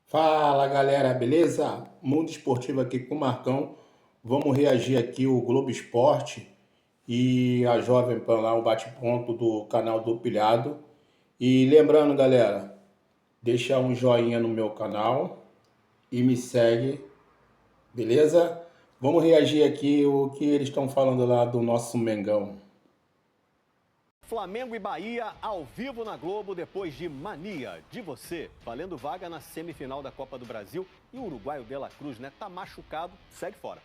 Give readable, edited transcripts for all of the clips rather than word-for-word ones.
Fala galera, beleza? Mundo Esportivo aqui com o Marcão. Vamos reagir aqui o Globo Esporte e a Jovem Pan lá, o bate-ponto do canal do Pilhado. E lembrando, galera, deixa um joinha no meu canal e me segue, beleza? Vamos reagir aqui o que eles estão falando lá do nosso Mengão. Flamengo e Bahia ao vivo na Globo depois de Mania de Você, valendo vaga na semifinal da Copa do Brasil. E o uruguaio De La Cruz, né, tá machucado, segue fora.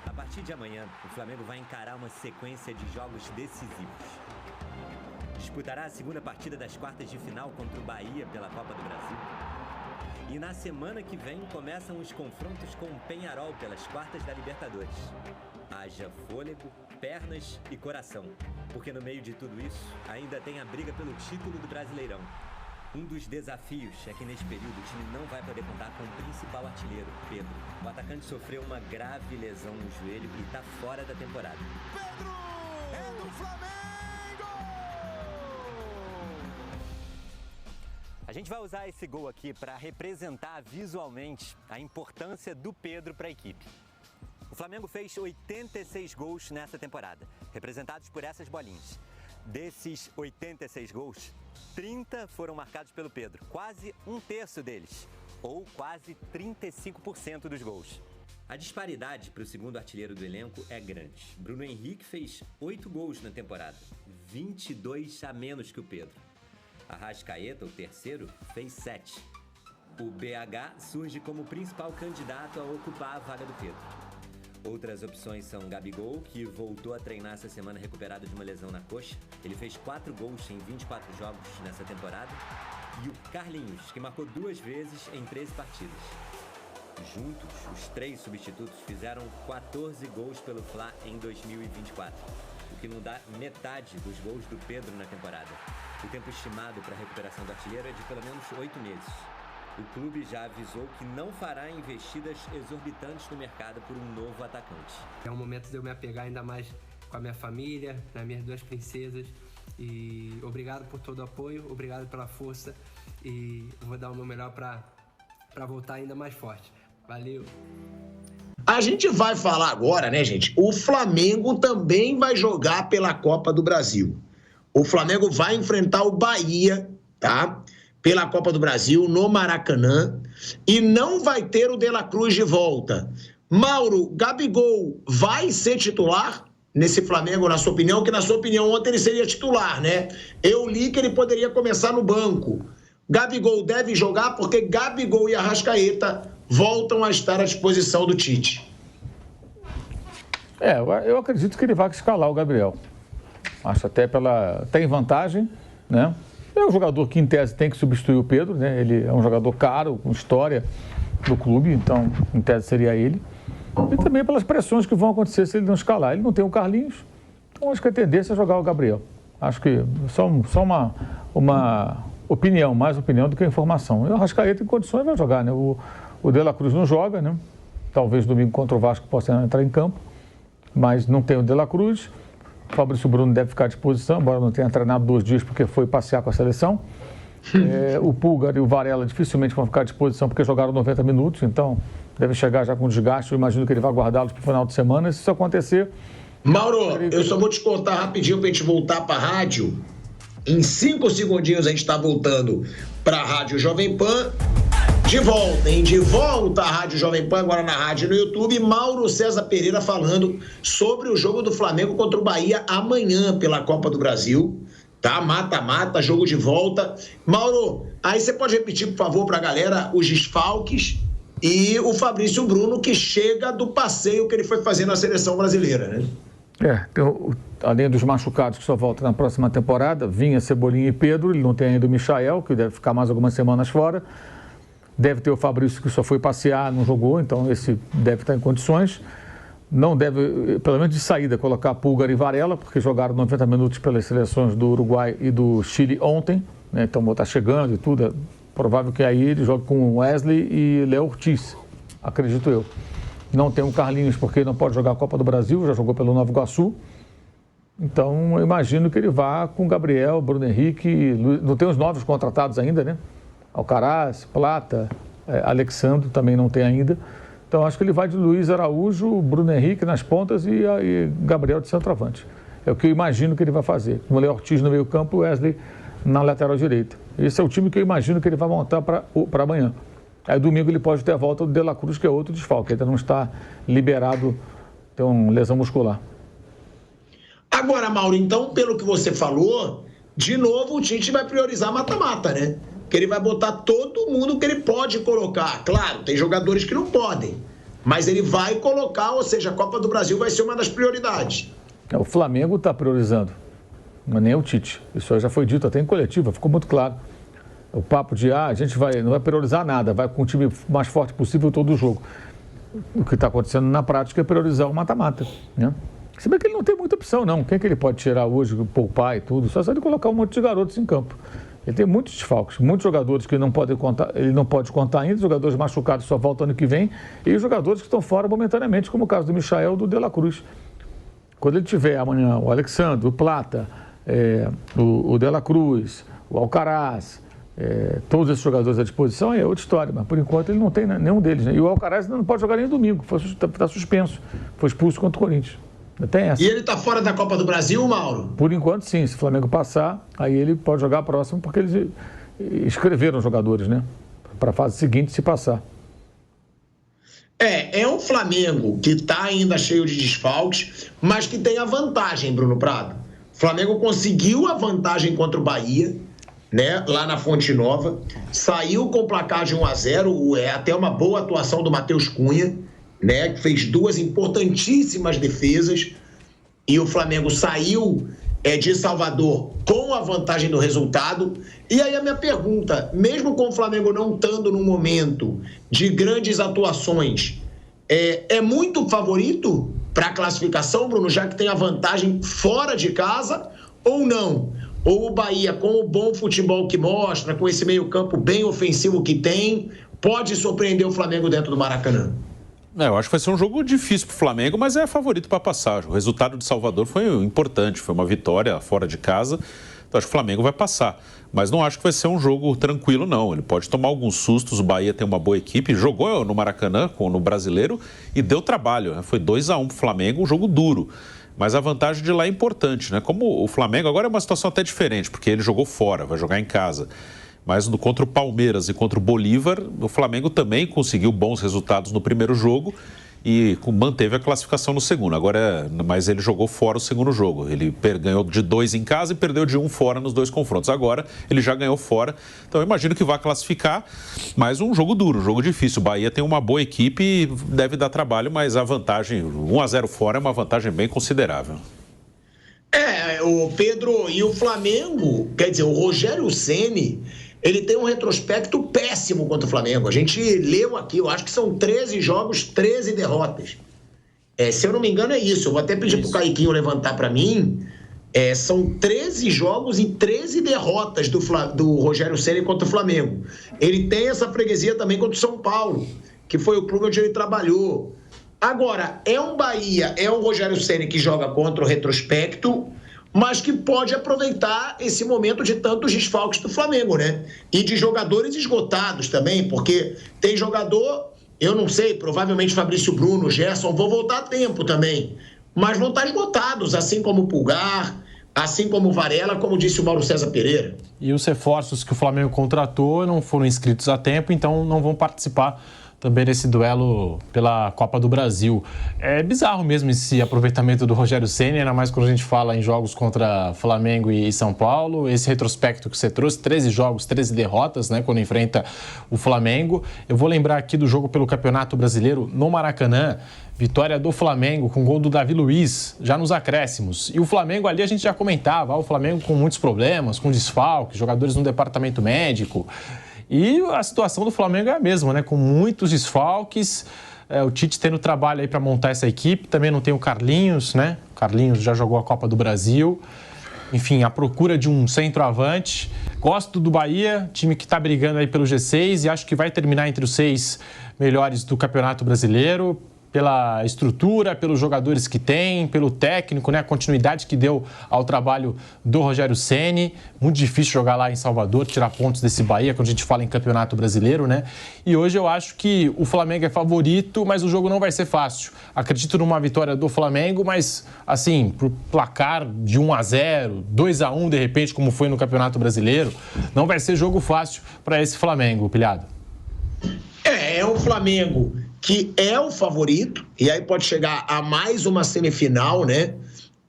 A partir de amanhã, o Flamengo vai encarar uma sequência de jogos decisivos. Disputará a segunda partida das quartas de final contra o Bahia pela Copa do Brasil. E na semana que vem começam os confrontos com o Peñarol pelas quartas da Libertadores. Haja fôlego, pernas e coração, porque no meio de tudo isso ainda tem a briga pelo título do Brasileirão. Um dos desafios é que nesse período o time não vai poder contar com o principal artilheiro, Pedro. O atacante sofreu uma grave lesão no joelho e está fora da temporada. Pedro é do Flamengo! A gente vai usar esse gol aqui para representar visualmente a importância do Pedro para a equipe. O Flamengo fez 86 gols nessa temporada, representados por essas bolinhas. Desses 86 gols, 30 foram marcados pelo Pedro, quase um terço deles, ou quase 35% dos gols. A disparidade para o segundo artilheiro do elenco é grande. Bruno Henrique fez 8 gols na temporada, 22 a menos que o Pedro. Arrascaeta, o terceiro, fez 7. O BH surge como principal candidato a ocupar a vaga do Pedro. Outras opções são Gabigol, que voltou a treinar essa semana recuperado de uma lesão na coxa. Ele fez 4 gols em 24 jogos nessa temporada. E o Carlinhos, que marcou 2 vezes em 13 partidas. Juntos, os 3 substitutos fizeram 14 gols pelo Fla em 2024, o que não dá metade dos gols do Pedro na temporada. O tempo estimado para a recuperação do artilheiro é de pelo menos 8 meses. O clube já avisou que não fará investidas exorbitantes no mercado por um novo atacante. É um momento de eu me apegar ainda mais com a minha família, nas minhas 2 princesas. E obrigado por todo o apoio, obrigado pela força. E eu vou dar o meu melhor para voltar ainda mais forte. Valeu! A gente vai falar agora, né, gente? O Flamengo também vai jogar pela Copa do Brasil. O Flamengo vai enfrentar o Bahia, tá? Pela Copa do Brasil, no Maracanã, e não vai ter o De La Cruz de volta. Mauro, Gabigol vai ser titular nesse Flamengo, na sua opinião? Que na sua opinião ontem ele seria titular, né? Eu li que ele poderia começar no banco. Gabigol deve jogar porque Gabigol e Arrascaeta voltam a estar à disposição do Tite. Eu acredito que ele vai escalar o Gabriel. Acho até tem vantagem, né? É um jogador que, em tese, tem que substituir o Pedro, né? Ele é um jogador caro, com história do clube, então, em tese, seria ele. E também pelas pressões que vão acontecer se ele não escalar. Ele não tem o Carlinhos, então acho que a tendência é jogar o Gabriel. Acho que só uma opinião, mais opinião do que informação. E o Arrascaeta, em condições, vai jogar, né? O De La Cruz não joga, né? Talvez domingo contra o Vasco possa entrar em campo, mas não tem o De La Cruz. O Fabrício Bruno deve ficar à disposição, embora não tenha treinado 2 dias porque foi passear com a seleção. O Pulgar e o Varela dificilmente vão ficar à disposição porque jogaram 90 minutos, então deve chegar já com desgaste. Eu imagino que ele vai guardá-los para o final de semana. Se isso acontecer... Mauro, eu só vou te contar rapidinho para a gente voltar para a rádio. Em 5 segundinhos a gente está voltando para a Rádio Jovem Pan. De volta, hein? De volta à Rádio Jovem Pan, agora na rádio no YouTube. Mauro César Pereira falando sobre o jogo do Flamengo contra o Bahia amanhã pela Copa do Brasil. Tá? Mata-mata, jogo de volta. Mauro, aí você pode repetir, por favor, para a galera os desfalques e o Fabrício Bruno, que chega do passeio que ele foi fazer na seleção brasileira, né? Além dos machucados que só voltam na próxima temporada, Vinha, Cebolinha e Pedro. Ele não tem ainda o Michael, que deve ficar mais algumas semanas fora. Deve ter o Fabrício, que só foi passear, não jogou, então esse deve estar em condições. Não deve, pelo menos de saída, colocar Pulgar e Varela, porque jogaram 90 minutos pelas seleções do Uruguai e do Chile ontem, né? Então vão estar chegando e tudo. É provável que aí ele jogue com Wesley e Léo Ortiz, acredito eu. Não tem o Carlinhos, porque não pode jogar a Copa do Brasil, já jogou pelo Nova Iguaçu. Então eu imagino que ele vá com Gabriel, Bruno Henrique, não tem os novos contratados ainda, né? Alcaraz, Plata, Alexandre também não tem ainda. Então, acho que ele vai de Luiz Araújo, Bruno Henrique nas pontas e Gabriel de centroavante. É o que eu imagino que ele vai fazer. Com o Léo Ortiz no meio campo, Wesley na lateral direita. Esse é o time que eu imagino que ele vai montar para amanhã. Aí domingo ele pode ter a volta do De La Cruz, que é outro desfalque. Ainda não está liberado, tem uma lesão muscular. Agora, Mauro, então, pelo que você falou, de novo o Tite vai priorizar mata-mata, né? Que ele vai botar todo mundo que ele pode colocar. Claro, tem jogadores que não podem, mas ele vai colocar, ou seja, a Copa do Brasil vai ser uma das prioridades. O Flamengo está priorizando, mas nem o Tite. Isso já foi dito até em coletiva, ficou muito claro. O papo de, a gente não vai priorizar nada, vai com o time mais forte possível todo o jogo. O que está acontecendo na prática é priorizar o mata-mata, né? Se bem que ele não tem muita opção, não. Quem é que ele pode tirar hoje, poupar e tudo? Só se ele colocar um monte de garotos em campo. Ele tem muitos desfalques, muitos jogadores que ele não pode contar ainda, jogadores machucados só voltam ano que vem, e jogadores que estão fora momentaneamente, como o caso do Michael, do De La Cruz. Quando ele tiver amanhã o Alexandre, o Plata, o De La Cruz, o Alcaraz, todos esses jogadores à disposição, é outra história, mas por enquanto ele não tem nenhum deles, né? E o Alcaraz não pode jogar nem domingo, está suspenso, foi expulso contra o Corinthians. Tem essa. E ele está fora da Copa do Brasil, Mauro? Por enquanto, sim. Se o Flamengo passar, aí ele pode jogar a próxima, porque eles escreveram os jogadores, né? Para a fase seguinte, se passar. É um Flamengo que está ainda cheio de desfalques, mas que tem a vantagem, Bruno Prado. O Flamengo conseguiu a vantagem contra o Bahia, né? Lá na Fonte Nova. Saiu com o placar de 1-0, até uma boa atuação do Matheus Cunha, né, que fez 2 importantíssimas defesas, e o Flamengo saiu de Salvador com a vantagem do resultado. E aí a minha pergunta, mesmo com o Flamengo não estando num momento de grandes atuações, é muito favorito para a classificação, Bruno, já que tem a vantagem fora de casa, ou não? Ou o Bahia, com o bom futebol que mostra, com esse meio-campo bem ofensivo que tem, pode surpreender o Flamengo dentro do Maracanã? Eu acho que vai ser um jogo difícil para o Flamengo, mas é favorito para passar. O resultado de Salvador foi importante, foi uma vitória fora de casa. Então acho que o Flamengo vai passar. Mas não acho que vai ser um jogo tranquilo, não. Ele pode tomar alguns sustos, o Bahia tem uma boa equipe, jogou no Maracanã, no Brasileiro, e deu trabalho, né? Foi 2-1 para o Flamengo, um jogo duro. Mas a vantagem de lá é importante, né? Como o Flamengo agora é uma situação até diferente, porque ele jogou fora, vai jogar em casa. Mas contra o Palmeiras e contra o Bolívar, o Flamengo também conseguiu bons resultados no primeiro jogo e manteve a classificação no segundo. Mas ele jogou fora o segundo jogo. Ele ganhou de 2 em casa e perdeu de 1 fora nos 2 confrontos. Agora ele já ganhou fora. Então eu imagino que vai classificar, mas um jogo duro, um jogo difícil. O Bahia tem uma boa equipe e deve dar trabalho, mas a vantagem, 1-0 fora, é uma vantagem bem considerável. O Pedro, e o Flamengo, quer dizer, o Rogério Ceni, ele tem um retrospecto péssimo contra o Flamengo. A gente leu aqui, eu acho que são 13 jogos, 13 derrotas. Se eu não me engano é isso. Eu vou até pedir para o Caiquinho levantar para mim. São 13 jogos e 13 derrotas do Rogério Ceni contra o Flamengo. Ele tem essa freguesia também contra o São Paulo, que foi o clube onde ele trabalhou. Agora, é um Bahia, é um Rogério Ceni que joga contra o retrospecto, mas que pode aproveitar esse momento de tantos desfalques do Flamengo, né? E de jogadores esgotados também, porque tem jogador, eu não sei, provavelmente Fabrício Bruno, Gerson, vão voltar a tempo também, mas vão estar esgotados, assim como o Pulgar, assim como o Varela, como disse o Mauro César Pereira. E os reforços que o Flamengo contratou não foram inscritos a tempo, então não vão participar também nesse duelo pela Copa do Brasil. É bizarro mesmo esse aproveitamento do Rogério Ceni, ainda mais quando a gente fala em jogos contra Flamengo e São Paulo. Esse retrospecto que você trouxe, 13 jogos, 13 derrotas, né, quando enfrenta o Flamengo. Eu vou lembrar aqui do jogo pelo Campeonato Brasileiro no Maracanã. Vitória do Flamengo com gol do Davi Luiz, já nos acréscimos. E o Flamengo ali a gente já comentava, o Flamengo com muitos problemas, com desfalques, jogadores no departamento médico. E a situação do Flamengo é a mesma, né? Com muitos desfalques, o Tite tendo trabalho aí para montar essa equipe. Também não tem o Carlinhos, né? O Carlinhos já jogou a Copa do Brasil. Enfim, a procura de um centroavante. Gosto do Bahia, time que está brigando aí pelo G6 e acho que vai terminar entre os 6 melhores do Campeonato Brasileiro. pela estrutura, pelos jogadores que tem, pelo técnico, né? A continuidade que deu ao trabalho do Rogério Ceni. Muito difícil jogar lá em Salvador, tirar pontos desse Bahia, quando a gente fala em Campeonato Brasileiro, né? E hoje eu acho que o Flamengo é favorito, mas o jogo não vai ser fácil. Acredito numa vitória do Flamengo, mas, assim, pro placar de 1-0, 2-1, de repente, como foi no Campeonato Brasileiro, não vai ser jogo fácil para esse Flamengo, Pilhado. É um Flamengo que é o favorito, e aí pode chegar a mais uma semifinal, né?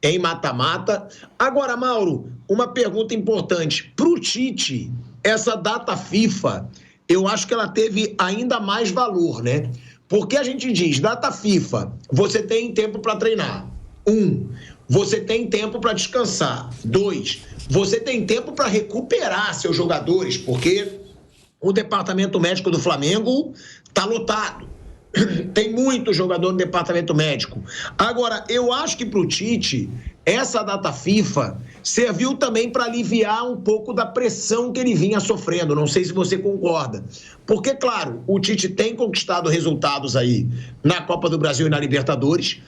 Em mata-mata. Agora, Mauro, uma pergunta importante. Para o Tite, essa data FIFA, eu acho que ela teve ainda mais valor, né? Porque a gente diz, data FIFA, você tem tempo para treinar. 1, você tem tempo para descansar. 2, você tem tempo para recuperar seus jogadores, porque o departamento médico do Flamengo está lotado. Tem muito jogador no departamento médico. Agora, eu acho que para o Tite, essa data FIFA serviu também para aliviar um pouco da pressão que ele vinha sofrendo. Não sei se você concorda. Porque, claro, o Tite tem conquistado resultados aí na Copa do Brasil e na Libertadores.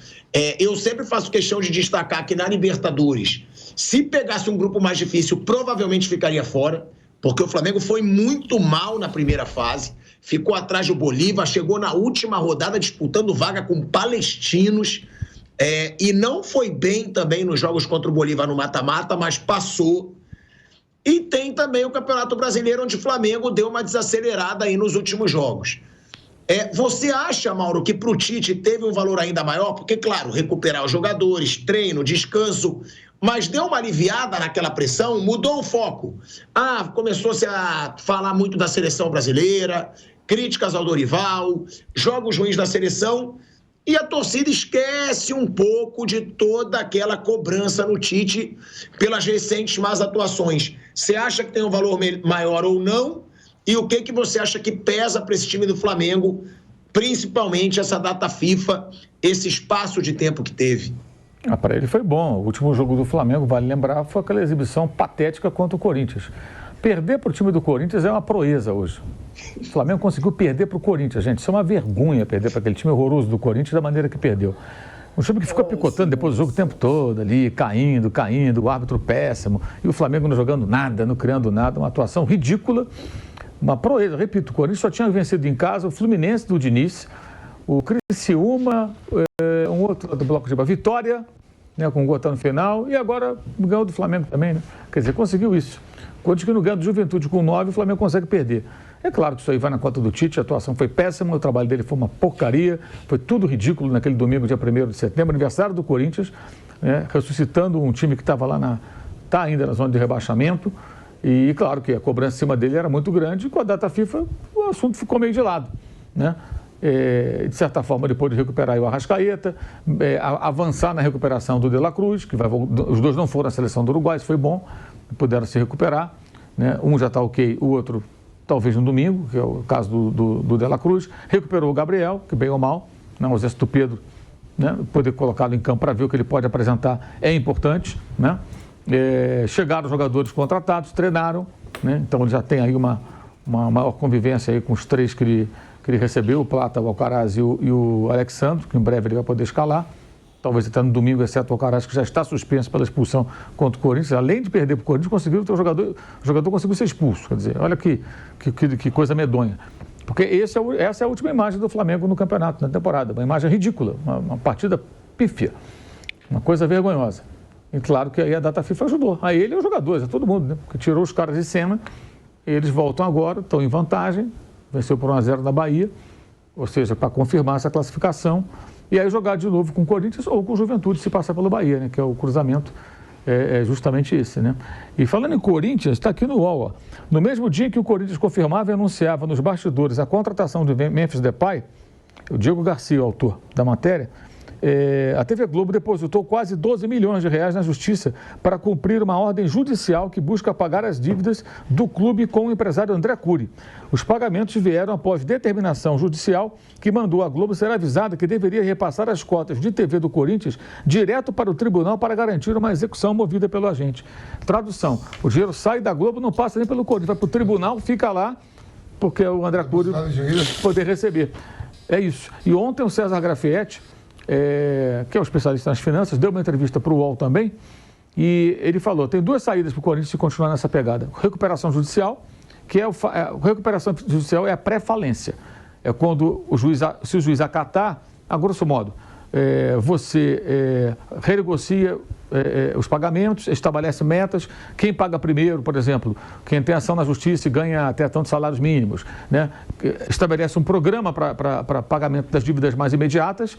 Eu sempre faço questão de destacar que na Libertadores, se pegasse um grupo mais difícil, provavelmente ficaria fora, porque o Flamengo foi muito mal na primeira fase. Ficou atrás do Bolívar, chegou na última rodada disputando vaga com Palestinos, e não foi bem também nos jogos contra o Bolívar no mata-mata, mas passou. E tem também o Campeonato Brasileiro, onde o Flamengo deu uma desacelerada aí nos últimos jogos. Você acha, Mauro, que para o Tite teve um valor ainda maior? Porque, claro, recuperar os jogadores, treino, descanso, mas deu uma aliviada naquela pressão, mudou o foco. Começou-se a falar muito da seleção brasileira, críticas ao Dorival, jogos ruins da seleção, e a torcida esquece um pouco de toda aquela cobrança no Tite pelas recentes más atuações. Você acha que tem um valor maior ou não? E o que você acha que pesa para esse time do Flamengo, principalmente essa data FIFA, esse espaço de tempo que teve? Para ele foi bom. O último jogo do Flamengo, vale lembrar, foi aquela exibição patética contra o Corinthians. Perder para o time do Corinthians é uma proeza hoje. O Flamengo conseguiu perder para o Corinthians, gente. Isso é uma vergonha, perder para aquele time horroroso do Corinthians da maneira que perdeu. Um time que ficou picotando depois do jogo o tempo todo ali, caindo, o árbitro péssimo, e o Flamengo não jogando nada, não criando nada, uma atuação ridícula, uma proeza. Repito, o Corinthians só tinha vencido em casa o Fluminense do Diniz, o Criciúma, um outro do bloco de Vitória, né, com um gol no final, e agora ganhou do Flamengo também, né? Quer dizer, conseguiu isso. Quando que no ganho do Juventude com 9, o Flamengo consegue perder. É claro que isso aí vai na conta do Tite, a atuação foi péssima, o trabalho dele foi uma porcaria, foi tudo ridículo naquele domingo, dia 1º de setembro, aniversário do Corinthians, né, ressuscitando um time que estava lá, está ainda na zona de rebaixamento, e claro que a cobrança em cima dele era muito grande, e com a data FIFA o assunto ficou meio de lado, né? De certa forma, ele pôde recuperar o Arrascaeta, avançar na recuperação do De La Cruz, que os dois não foram à seleção do Uruguai, isso foi bom, puderam se recuperar, né? Um já está ok, o outro talvez no domingo, que é o caso do De La Cruz. Recuperou o Gabriel, que bem ou mal, né? O exército do Pedro, né? Poder colocá-lo em campo para ver o que ele pode apresentar é importante, né? Chegaram os jogadores contratados, treinaram, né? Então ele já tem aí uma maior convivência aí com os três que ele recebeu, o Plata, o Alcaraz e o Alexandre, que em breve ele vai poder escalar. Talvez até no domingo, exceto o Alcaraz, que já está suspenso pela expulsão contra o Corinthians. Além de perder para o Corinthians, conseguiu ter o jogador conseguiu ser expulso. Quer dizer, olha que coisa medonha. Porque essa é a última imagem do Flamengo no campeonato, na temporada. Uma imagem ridícula, uma partida pífia, uma coisa vergonhosa. E claro que aí a data FIFA ajudou. A ele e os jogadores, a todo mundo, né? Porque tirou os caras de cena, eles voltam agora, estão em vantagem, venceu por 1-0 na Bahia, ou seja, para confirmar essa classificação. E aí jogar de novo com o Corinthians ou com o Juventude, se passar pelo Bahia, né? Que é o cruzamento, é justamente esse, né? E falando em Corinthians, está aqui no UOL, ó. No mesmo dia que o Corinthians confirmava e anunciava nos bastidores a contratação de Memphis Depay, o Diego Garcia, o autor da matéria, a TV Globo depositou quase 12 milhões de reais na Justiça para cumprir uma ordem judicial que busca pagar as dívidas do clube com o empresário André Cury. Os pagamentos vieram após determinação judicial que mandou a Globo ser avisada que deveria repassar as cotas de TV do Corinthians direto para o tribunal para garantir uma execução movida pelo agente. Tradução: o dinheiro sai da Globo, não passa nem pelo Corinthians, vai para o tribunal, fica lá, porque o André Cury poder receber. É isso. E ontem o César Grafietti, que é um especialista nas finanças, deu uma entrevista para o UOL também, e ele falou, tem 2 saídas para o Corinthians se continuar nessa pegada. Recuperação judicial, que recuperação judicial é a pré-falência. É quando se o juiz acatar, a grosso modo, você renegocia os pagamentos, estabelece metas. Quem paga primeiro, por exemplo, quem tem ação na justiça e ganha até tantos salários mínimos, né? Estabelece um programa para pagamento das dívidas mais imediatas.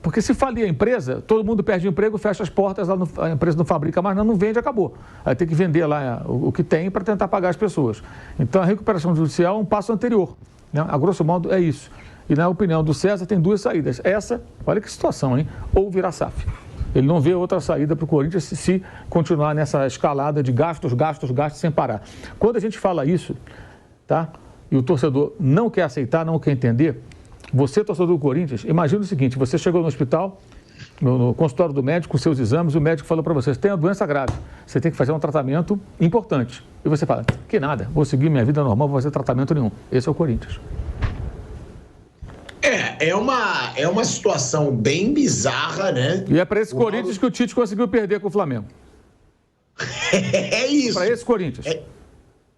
Porque se falir a empresa, todo mundo perde o emprego, fecha as portas, a empresa não fabrica mais, não vende, acabou. Aí tem que vender lá o que tem para tentar pagar as pessoas. Então a recuperação judicial é um passo anterior, né? A grosso modo é isso. E na opinião do César tem 2 saídas. Essa, olha que situação, hein? Ou virar SAF. Ele não vê outra saída para o Corinthians se continuar nessa escalada de gastos sem parar. Quando a gente fala isso, tá? E o torcedor não quer aceitar, não quer entender, você, torcedor do Corinthians, imagina o seguinte, você chegou no hospital, no consultório do médico, com seus exames, o médico falou para você, você tem uma doença grave, você tem que fazer um tratamento importante. E você fala, que nada, vou seguir minha vida normal, vou fazer tratamento nenhum. Esse é o Corinthians. É uma situação bem bizarra, né? E é para esse Corinthians que o Tite conseguiu perder com o Flamengo. É isso. Para esse Corinthians.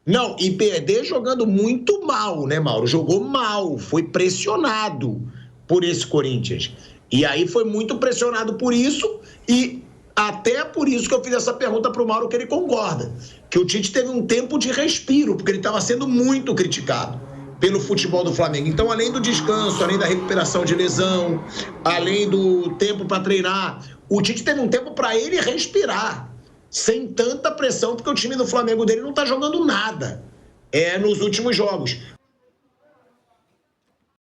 Não, e perder jogando muito mal, né, Mauro? Jogou mal, foi pressionado por esse Corinthians. E aí foi muito pressionado por isso e até por isso que eu fiz essa pergunta para o Mauro, que ele concorda. Que o Tite teve um tempo de respiro, porque ele estava sendo muito criticado pelo futebol do Flamengo. Então, além do descanso, além da recuperação de lesão, além do tempo para treinar, o Tite teve um tempo para ele respirar, sem tanta pressão, porque o time do Flamengo dele não está jogando nada nos últimos jogos.